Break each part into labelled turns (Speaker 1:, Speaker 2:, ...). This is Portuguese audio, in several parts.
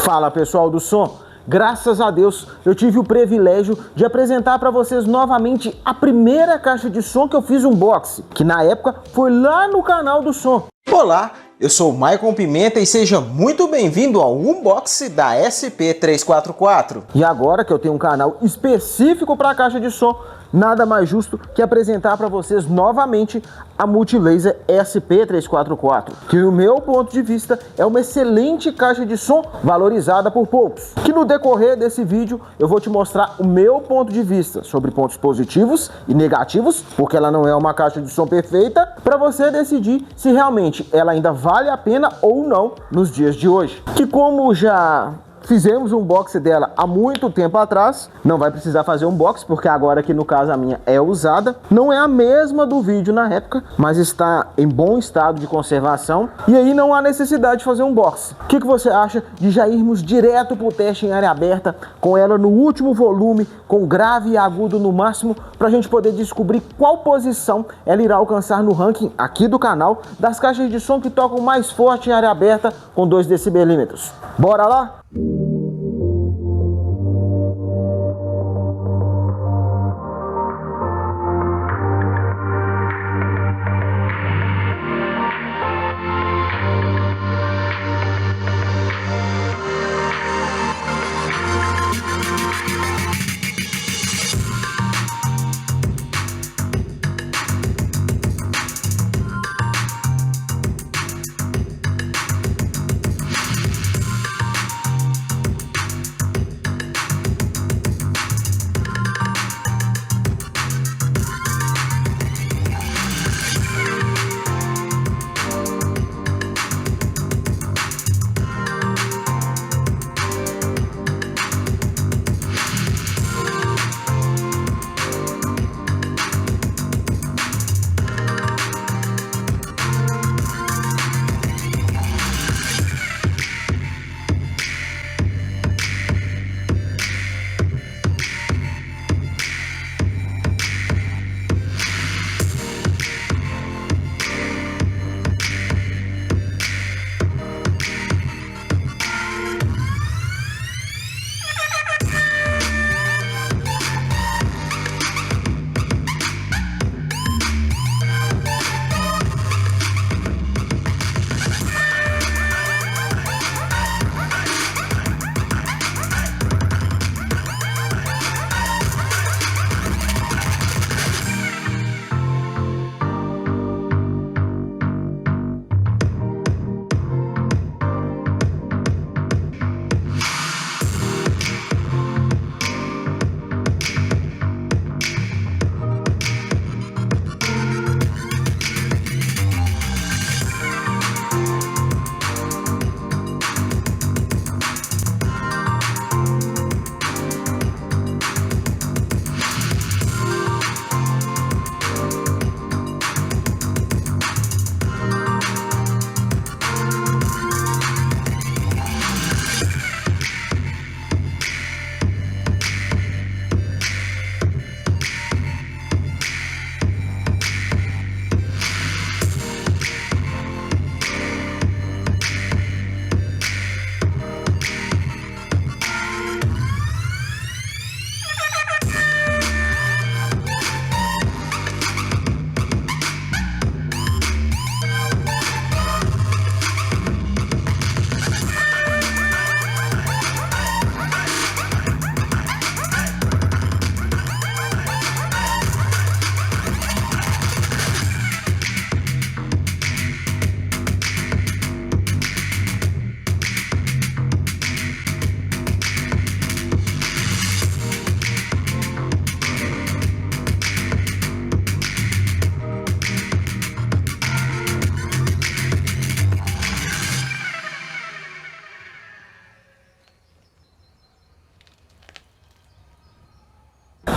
Speaker 1: Fala pessoal do som, graças a Deus eu tive o privilégio de apresentar para vocês novamente a primeira caixa de som que eu fiz unboxing, que na época foi lá no canal do som.
Speaker 2: Olá, eu sou o Maicon Pimenta e seja muito bem-vindo ao unboxing da SP344.
Speaker 1: E agora que eu tenho um canal específico para a caixa de som, nada mais justo que apresentar para vocês novamente a Multilaser SP344, que no meu ponto de vista é uma excelente caixa de som valorizada por poucos. Que no decorrer desse vídeo eu vou te mostrar o meu ponto de vista sobre pontos positivos e negativos, porque ela não é uma caixa de som perfeita, para você decidir se realmente ela ainda vale a pena ou não nos dias de hoje. Que como já fizemos um unboxing dela há muito tempo atrás, não vai precisar fazer um unboxing, porque agora aqui no caso a minha é usada. Não é a mesma do vídeo na época, mas está em bom estado de conservação. E aí não há necessidade de fazer um unboxing. O que você acha de já irmos direto para o teste em área aberta, com ela no último volume, com grave e agudo no máximo, para a gente poder descobrir qual posição ela irá alcançar no ranking aqui do canal, das caixas de som que tocam mais forte em área aberta com 2 decibelímetros. Bora lá?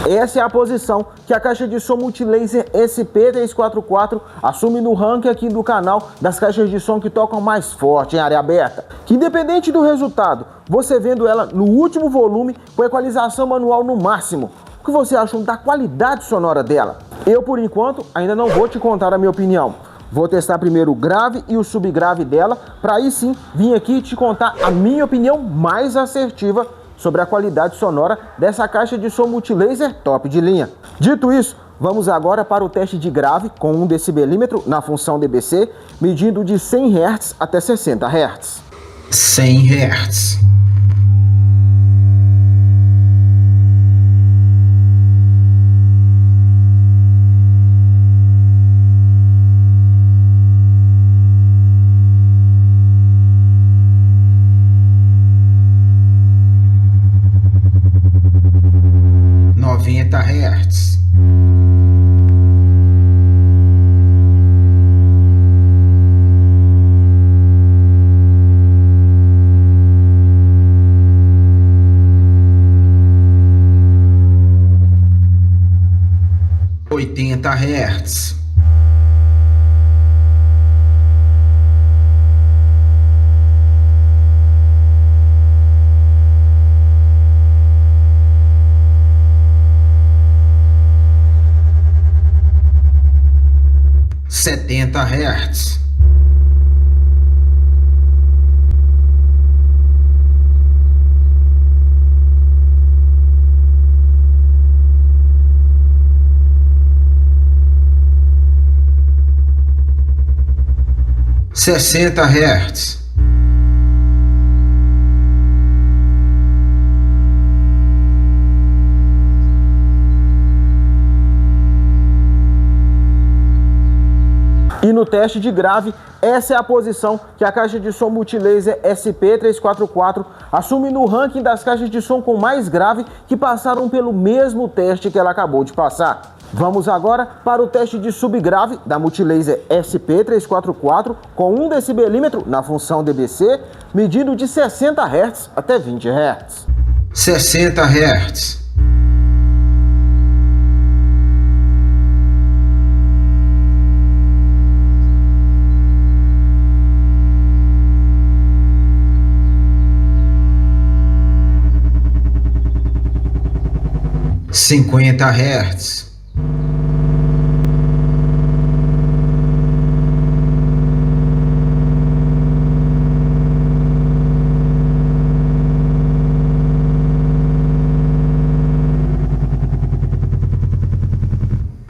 Speaker 1: Essa é a posição que a caixa de som Multilaser SP344 assume no ranking aqui do canal das caixas de som que tocam mais forte em área aberta. Que independente do resultado, você vendo ela no último volume com equalização manual no máximo, o que você acha da qualidade sonora dela? Eu, por enquanto, ainda não vou te contar a minha opinião, Vou testar primeiro o grave e o subgrave dela, para aí sim vir aqui te contar a minha opinião mais assertiva sobre a qualidade sonora dessa caixa de som multilaser top de linha. Dito isso, vamos agora para o teste de grave com 1 decibelímetro na função DBC, medindo de 100 Hz até 60 Hz.
Speaker 2: 100 Hz. Hertz. Hertz. 70 Hz. 60 Hz.
Speaker 1: 1. E no teste de grave, essa é a posição que a caixa de som multilaser SP344 assume no ranking das caixas de som com mais grave que passaram pelo mesmo teste que ela acabou de passar. Vamos agora para o teste de subgrave da multilaser SP344 com 1 decibelímetro na função DBC, medindo de 60 Hz até 20 Hz.
Speaker 2: 60 Hz. 50 Hz.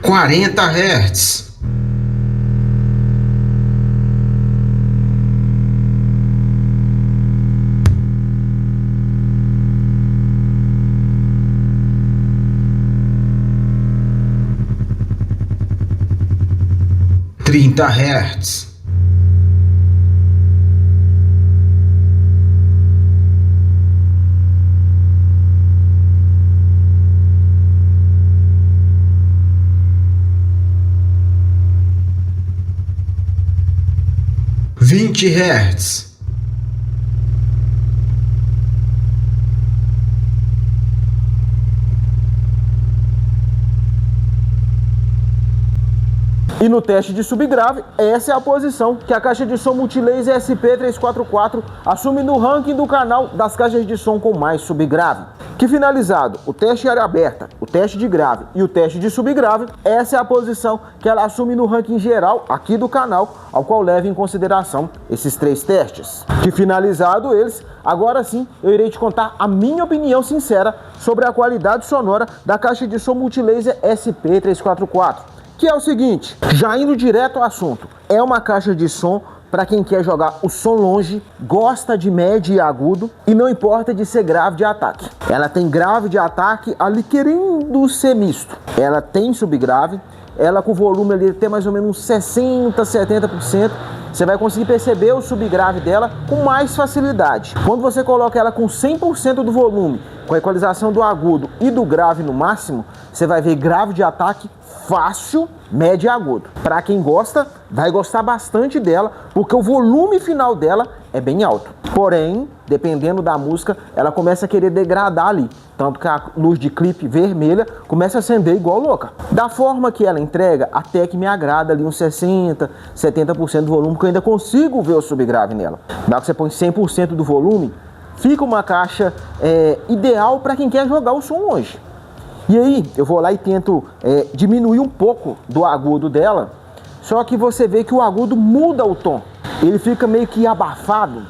Speaker 2: 40 Hz. 30 Hz. 20 Hz.
Speaker 1: 'E no teste de subgrave, essa é a posição que a caixa de som multilaser SP344 assume no ranking do canal das caixas de som com mais subgrave. Que finalizado o teste de área aberta, o teste de grave e o teste de subgrave, essa é a posição que ela assume no ranking geral aqui do canal, ao qual leva em consideração esses 3 testes. Que finalizado eles, agora sim eu irei te contar a minha opinião sincera sobre a qualidade sonora da caixa de som multilaser SP344. Que é o seguinte, já indo direto ao assunto, é uma caixa de som para quem quer jogar o som longe, gosta de médio e agudo e não importa de ser grave de ataque. Ela tem grave de ataque ali querendo ser misto. Ela tem subgrave, ela com volume ali até mais ou menos 60, 70%. Você vai conseguir perceber o subgrave dela com mais facilidade. Quando você coloca ela com 100% do volume, com a equalização do agudo e do grave no máximo, você vai ver grave de ataque fácil, médio e agudo. Para quem gosta, vai gostar bastante dela, porque o volume final dela é bem alto. Porém, dependendo da música, ela começa a querer degradar ali. Tanto que a luz de clipe vermelha começa a acender igual louca. Da forma que ela entrega, até que me agrada ali uns 60, 70% do volume, que eu ainda consigo ver o subgrave nela. Na hora que você põe 100% do volume, fica uma caixa ideal para quem quer jogar o som longe. E aí, eu vou lá e tento diminuir um pouco do agudo dela, Só que você vê que o agudo muda o tom. Ele fica meio que abafado.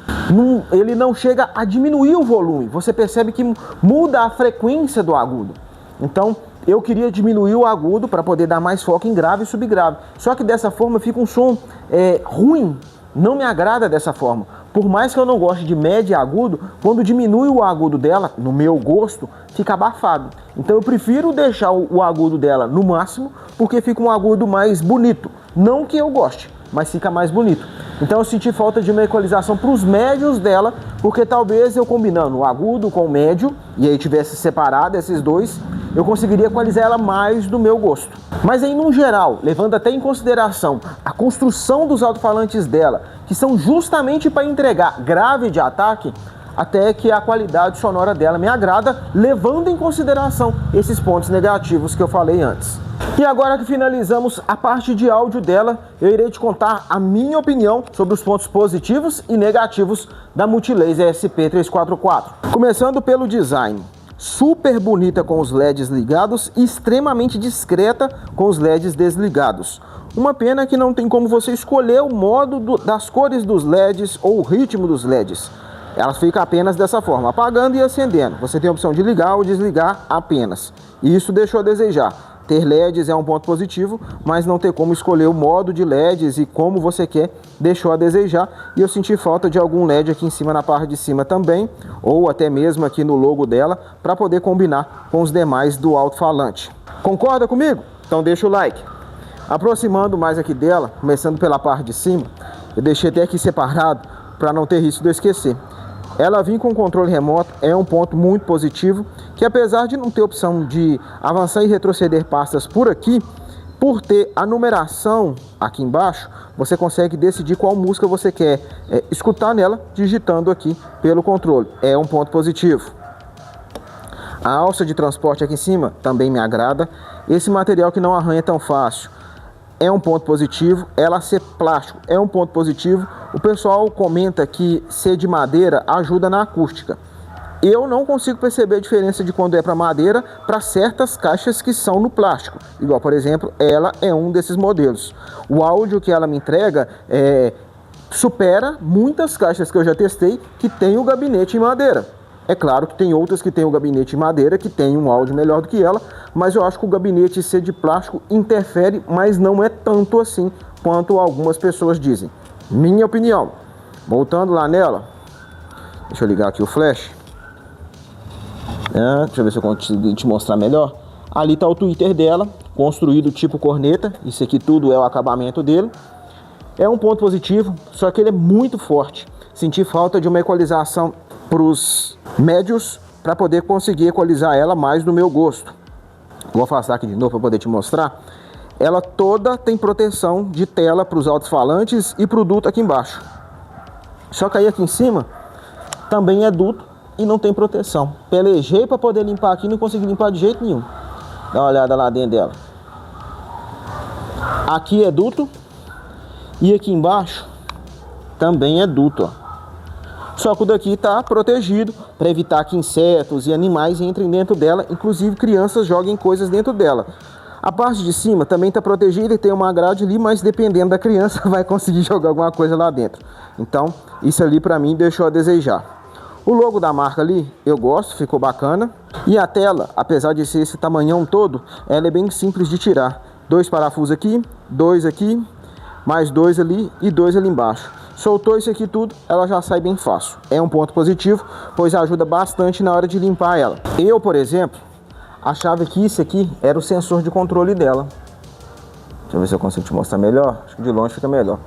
Speaker 1: Ele não chega a diminuir o volume. Você percebe que muda a frequência do agudo. Então, eu queria diminuir o agudo para poder dar mais foco em grave e subgrave. Só que dessa forma fica um som ruim. Não me agrada dessa forma. Por mais que eu não goste de médio e agudo, quando diminui o agudo dela, no meu gosto, fica abafado. Então eu prefiro deixar o agudo dela no máximo, porque fica um agudo mais bonito. Não que eu goste, mas fica mais bonito. Então eu senti falta de uma equalização para os médios dela, porque talvez eu combinando o agudo com o médio, e aí tivesse separado esses dois, eu conseguiria equalizar ela mais do meu gosto. Mas aí, no geral, levando até em consideração a construção dos alto-falantes dela, que são justamente para entregar grave de ataque, até que a qualidade sonora dela me agrada, levando em consideração esses pontos negativos que eu falei antes. E agora que finalizamos a parte de áudio dela, eu irei te contar a minha opinião sobre os pontos positivos e negativos da Multilaser SP344. Começando pelo design. Super bonita com os LEDs ligados e extremamente discreta com os LEDs desligados. Uma pena que não tem como você escolher o modo das cores dos LEDs ou o ritmo dos LEDs. Elas ficam apenas dessa forma, apagando e acendendo. Você tem a opção de ligar ou desligar apenas. E isso deixou a desejar. Ter LEDs é um ponto positivo, mas não ter como escolher o modo de LEDs e como você quer, deixou a desejar. E eu senti falta de algum LED aqui em cima, na parte de cima também, ou até mesmo aqui no logo dela, para poder combinar com os demais do alto-falante. Concorda comigo? Então deixa o like. Aproximando mais aqui dela, começando pela parte de cima, eu deixei até aqui separado para não ter risco de eu esquecer. Ela vir com controle remoto é um ponto muito positivo, que apesar de não ter opção de avançar e retroceder pastas por aqui, por ter a numeração aqui embaixo, você consegue decidir qual música você quer escutar nela, digitando aqui pelo controle. É um ponto positivo. A alça de transporte aqui em cima também me agrada. Esse material que não arranha tão fácil é um ponto positivo. Ela ser plástico é um ponto positivo. O pessoal comenta que ser de madeira ajuda na acústica. Eu não consigo perceber a diferença de quando é para madeira para certas caixas que são no plástico. Igual, por exemplo, ela é um desses modelos. O áudio que ela me entrega supera muitas caixas que eu já testei que tem o gabinete em madeira. É claro que tem outras que tem o gabinete em madeira, que tem um áudio melhor do que ela, mas eu acho que o gabinete ser de plástico interfere, mas não é tanto assim quanto algumas pessoas dizem. Minha opinião. Voltando lá nela, deixa eu ligar aqui o flash. Deixa eu ver se eu consigo te mostrar melhor. Ali está o tweeter dela, construído tipo corneta. Isso aqui tudo é o acabamento dele. É um ponto positivo, só que ele é muito forte. Senti falta de uma equalização para os médios, para poder conseguir equalizar ela mais do meu gosto. Vou afastar aqui de novo para poder te mostrar. Ela toda tem proteção de tela para os alto-falantes e para o duto aqui embaixo. Só que aí aqui em cima também é duto e não tem proteção. Pelejei para poder limpar aqui, não consegui limpar de jeito nenhum. Dá uma olhada lá dentro dela. Aqui é duto e aqui embaixo também é duto, ó. Só que o daqui está protegido para evitar que insetos e animais entrem dentro dela, inclusive crianças joguem coisas dentro dela. A parte de cima também está protegida e tem uma grade ali, mas dependendo da criança vai conseguir jogar alguma coisa lá dentro. Então isso ali para mim deixou a desejar. O logo da marca ali eu gosto, ficou bacana. E a tela, apesar de ser esse tamanhão todo, ela é bem simples de tirar. 2 parafusos aqui, 2 aqui, mais 2 ali e 2 ali embaixo. Soltou isso aqui tudo, ela já sai bem fácil. É um ponto positivo, pois ajuda bastante na hora de limpar ela. Eu, por exemplo, achava que isso aqui era o sensor de controle dela. Deixa eu ver se eu consigo te mostrar melhor. Acho que de longe fica melhor.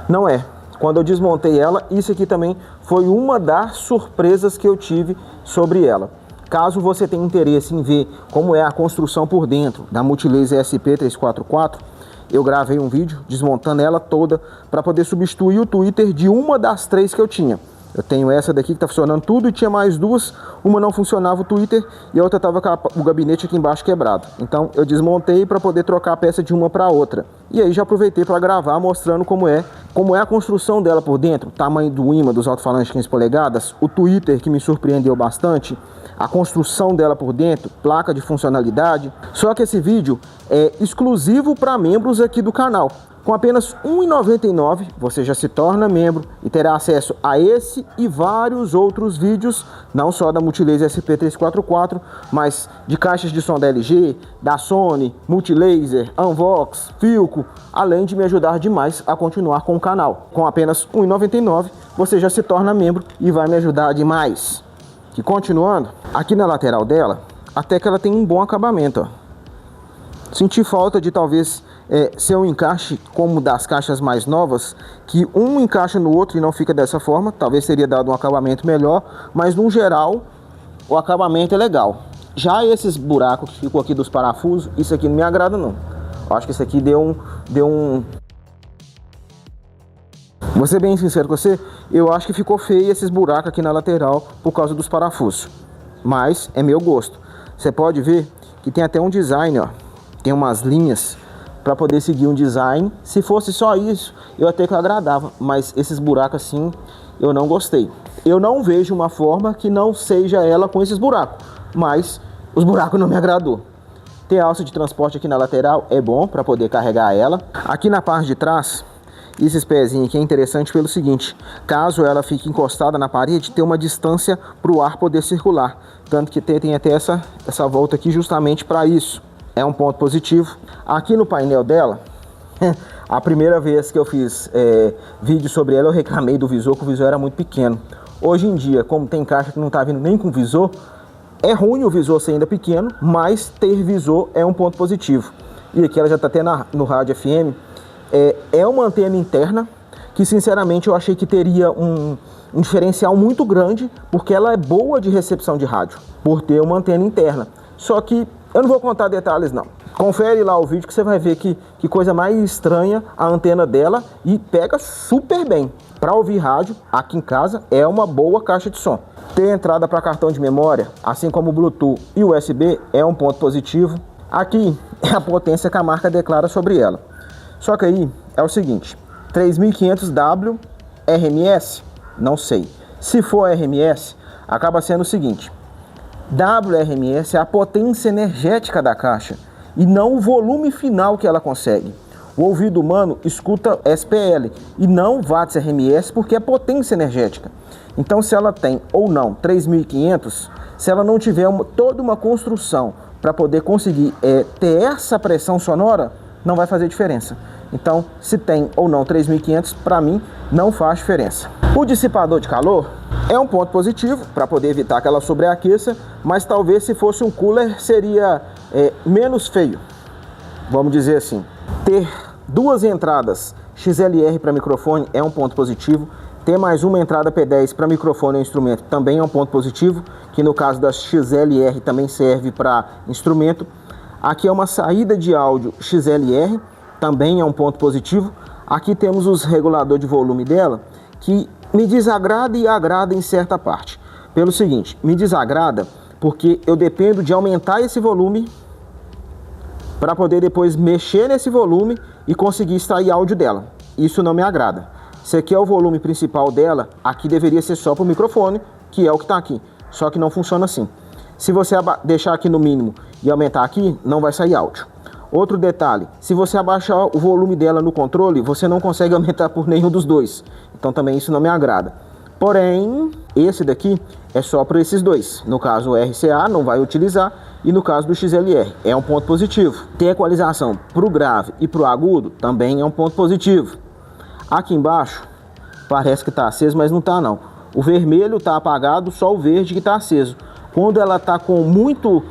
Speaker 1: Não é. Quando eu desmontei ela, isso aqui também foi uma das surpresas que eu tive sobre ela. Caso você tenha interesse em ver como é a construção por dentro da Multilaser SP344, eu gravei um vídeo desmontando ela toda para poder substituir o tweeter de uma das 3 que eu tinha. Eu tenho essa daqui que está funcionando tudo e tinha mais 2. Uma não funcionava o tweeter e a outra estava com o gabinete aqui embaixo quebrado. Então eu desmontei para poder trocar a peça de uma para outra. E aí já aproveitei para gravar mostrando como é a construção dela por dentro. Tamanho do ímã dos alto-falantes 15 polegadas. O tweeter que me surpreendeu bastante. A construção dela por dentro, placa de funcionalidade. Só que esse vídeo é exclusivo para membros aqui do canal. Com apenas R$ 1,99 você já se torna membro e terá acesso a esse e vários outros vídeos, não só da Multilaser SP344, mas de caixas de som da LG, da Sony, Multilaser, Unvox, Philco, além de me ajudar demais a continuar com o canal. Com apenas R$ 1,99 você já se torna membro e vai me ajudar demais. E continuando, aqui na lateral dela, até que ela tem um bom acabamento, ó. Senti falta de talvez ser um encaixe como das caixas mais novas, que um encaixa no outro e não fica dessa forma. Talvez teria dado um acabamento melhor, mas no geral o acabamento é legal. Já esses buracos que ficou aqui dos parafusos, isso aqui não me agrada não. Eu acho que isso aqui deu um... Vou ser bem sincero com você, eu acho que ficou feio esses buracos aqui na lateral por causa dos parafusos. Mas é meu gosto. Você pode ver que tem até um design, ó. Tem umas linhas para poder seguir um design. Se fosse só isso, eu até que agradava, mas esses buracos assim, eu não gostei. Eu não vejo uma forma que não seja ela com esses buracos, mas os buracos não me agradou. Ter alça de transporte aqui na lateral é bom para poder carregar ela. Aqui na parte de trás, esses pezinhos aqui é interessante pelo seguinte: caso ela fique encostada na parede, tem uma distância para o ar poder circular. Tanto que tem até essa volta aqui justamente para isso. É um ponto positivo. Aqui no painel dela, a primeira vez que eu fiz vídeo sobre ela, eu reclamei do visor, que o visor era muito pequeno. Hoje em dia, como tem caixa que não está vindo nem com visor, é ruim o visor ser ainda pequeno, mas ter visor é um ponto positivo. E aqui ela já está até no rádio FM. É uma antena interna, que sinceramente eu achei que teria um diferencial muito grande, porque ela é boa de recepção de rádio, por ter uma antena interna. Só que eu não vou contar detalhes não. Confere lá o vídeo que você vai ver que coisa mais estranha a antena dela, e pega super bem. Para ouvir rádio, aqui em casa, é uma boa caixa de som. Ter entrada para cartão de memória, assim como o Bluetooth e USB, é um ponto positivo. Aqui é a potência que a marca declara sobre ela. Só que aí é o seguinte: 3500W RMS? Não sei. Se for RMS, acaba sendo o seguinte: WRMS é a potência energética da caixa e não o volume final que ela consegue. O ouvido humano escuta SPL e não watts RMS, porque é potência energética. Então, se ela tem ou não 3.500, se ela não tiver toda uma construção para poder conseguir ter essa pressão sonora, não vai fazer diferença. Então, se tem ou não 3.500, para mim, não faz diferença. O dissipador de calor é um ponto positivo para poder evitar que ela sobreaqueça, mas talvez se fosse um cooler seria menos feio, vamos dizer assim. Ter duas entradas XLR para microfone é um ponto positivo. Ter mais uma entrada P10 para microfone e instrumento também é um ponto positivo, que no caso da XLR também serve para instrumento. Aqui é uma saída de áudio XLR, também é um ponto positivo. Aqui temos os reguladores de volume dela, que me desagrada e agrada em certa parte. Pelo seguinte, me desagrada porque eu dependo de aumentar esse volume para poder depois mexer nesse volume e conseguir extrair áudio dela. Isso não me agrada. Esse aqui é o volume principal dela, aqui deveria ser só para o microfone, que é o que está aqui. Só que não funciona assim. Se você deixar aqui no mínimo e aumentar aqui, não vai sair áudio. Outro detalhe, se você abaixar o volume dela no controle, você não consegue aumentar por nenhum dos dois. Então também isso não me agrada. Porém, esse daqui é só para esses dois. No caso, o RCA não vai utilizar, e no caso do XLR é um ponto positivo. Ter equalização para o grave e para o agudo também é um ponto positivo. Aqui embaixo parece que está aceso, mas não está não. O vermelho está apagado, só o verde que está aceso. Quando ela está com muito,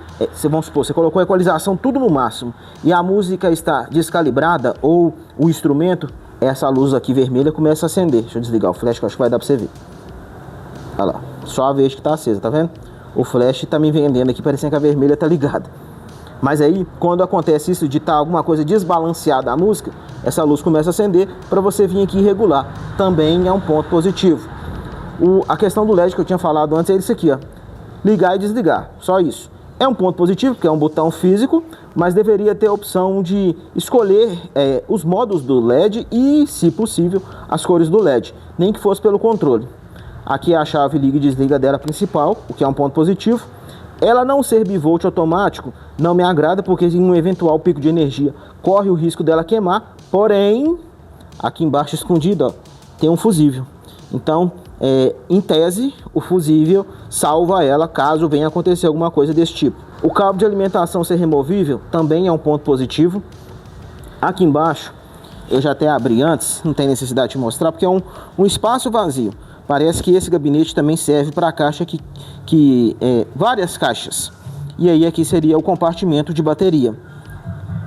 Speaker 1: vamos supor, você colocou a equalização tudo no máximo e a música está descalibrada ou o instrumento, essa luz aqui vermelha começa a acender. Deixa eu desligar o flash que eu acho que vai dar para você ver. Olha lá, só a verde que está acesa, tá vendo? O flash está me vendendo aqui, parecendo que a vermelha está ligada. Mas aí, quando acontece isso de estar alguma coisa desbalanceada a música, essa luz começa a acender para você vir aqui regular. Também é um ponto positivo. A questão do LED que eu tinha falado antes é isso aqui, ó. Ligar e desligar, só isso. É um ponto positivo, porque é um botão físico, mas deveria ter a opção de escolher os modos do LED e, se possível, as cores do LED, nem que fosse pelo controle. Aqui é a chave liga e desliga dela principal, o que é um ponto positivo. Ela não ser bivolt automático não me agrada, porque em um eventual pico de energia corre o risco dela queimar, porém aqui embaixo escondido, ó, tem um fusível. Então, em tese, o fusível salva ela caso venha acontecer alguma coisa desse tipo. O cabo de alimentação ser removível também é um ponto positivo. Aqui embaixo, eu já até abri antes, não tem necessidade de mostrar, porque é um espaço vazio. Parece que esse gabinete também serve para a caixa várias caixas. E aí aqui seria o compartimento de bateria.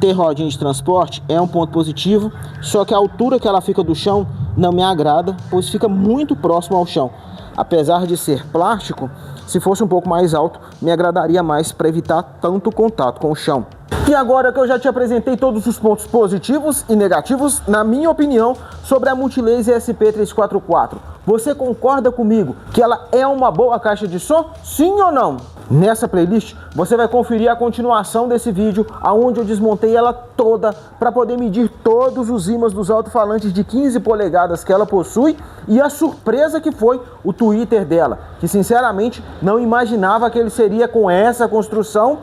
Speaker 1: Ter rodinha de transporte é um ponto positivo, só que a altura que ela fica do chão não me agrada, pois fica muito próximo ao chão. Apesar de ser plástico, se fosse um pouco mais alto, me agradaria mais para evitar tanto contato com o chão. E agora que eu já te apresentei todos os pontos positivos e negativos, na minha opinião, sobre a Multilaser SP344, você concorda comigo que ela é uma boa caixa de som? Sim ou não? Nessa playlist você vai conferir a continuação desse vídeo, onde eu desmontei ela toda para poder medir todos os ímãs dos alto-falantes de 15 polegadas que ela possui e a surpresa que foi o tweeter dela, que sinceramente não imaginava que ele seria com essa construção